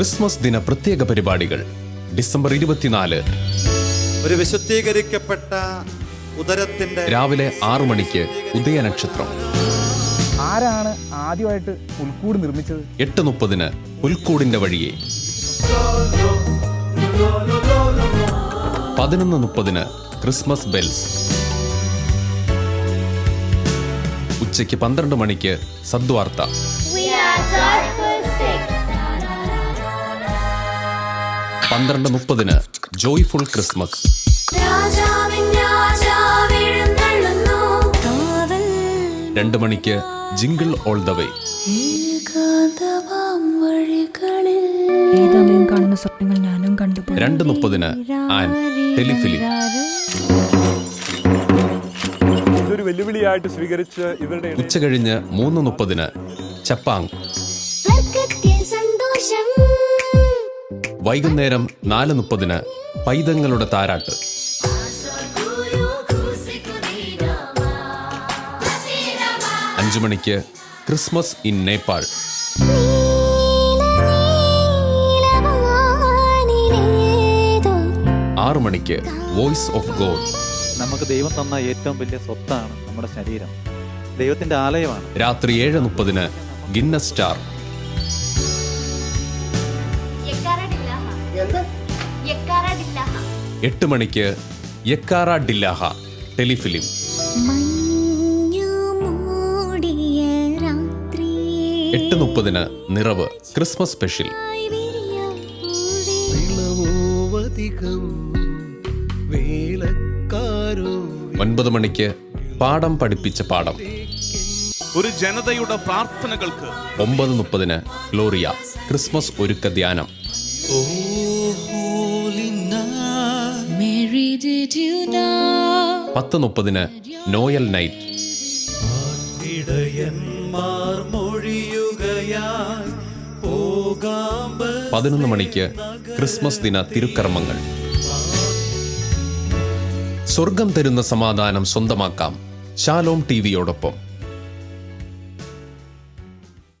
Christmas ദിന പ്രത്യേക പരിപാടികൾ ഡിസംബർ 24 ഒരു വിശുദ്ധീകരിക്കപ്പെട്ട ഉദരത്തിന്റെ രാവിലെ 6 മണിക്ക് ഉദയനക്ഷത്രം. ആരാണ് ആദ്യമായിട്ട് പുൽക്കൂട് നിർമ്മിച്ചത്? 8:30 പുൽക്കൂടിന്റെ വഴിയെ. 11:30 ക്രിസ്മസ് ബെൽസ്. ഉച്ചയ്ക്ക് 12 മണിക്ക് സദ്വാർത്ത. 12:30 ജോയ്ഫുൾ ക്രിസ്മസ്. 2 മണിക്ക് jingle all the way. 2:30 and telefilm. ഇതൊരു വെല്ലുവിളിയായിട്ട് സ്വീകരിച്ച് ഇവരുടെ ഉച്ച കഴിഞ്ഞ് 3:30 ചപ്പാങ്. വൈകുന്നേരം 4:30 പൈതങ്ങളുടെ താരാട്ട്. 5 മണിക്ക് ക്രിസ്മസ് ഇൻ നേപ്പാൾ. 6 മണിക്ക് വോയിസ് ഓഫ് ഗോഡ്. നമുക്ക് ദൈവം തന്ന ഏറ്റവും വലിയ സ്വത്താണ് നമ്മുടെ ശരീരം. ദൈവത്തിന്റെ ആലയമാണ്. രാത്രി 7:30 ഗിന്നസ് സ്റ്റാർ. 8 മണിക്ക് യക്കാറ ഡില്ലാഹ ടെലിഫിലിം. 8:30 നിറവ് ക്രിസ്മസ് സ്പെഷ്യൽ. 9 മണിക്ക് പാഠം പഠിപ്പിച്ച പാഠം. ഒരു ജനതയുടെ പ്രാർത്ഥനകൾക്ക് 9:30 ഗ്ലോറിയ ക്രിസ്മസ് ഒരുക്ക ധ്യാനം. 10:30 നോയൽ നൈറ്റ്. 11 മണിക്ക് ക്രിസ്മസ് ദിന തിരുക്കർമ്മങ്ങൾ. സ്വർഗം തരുന്ന സമാധാനം സ്വന്തമാക്കാം ഷാലോം ടിവിയോടൊപ്പം.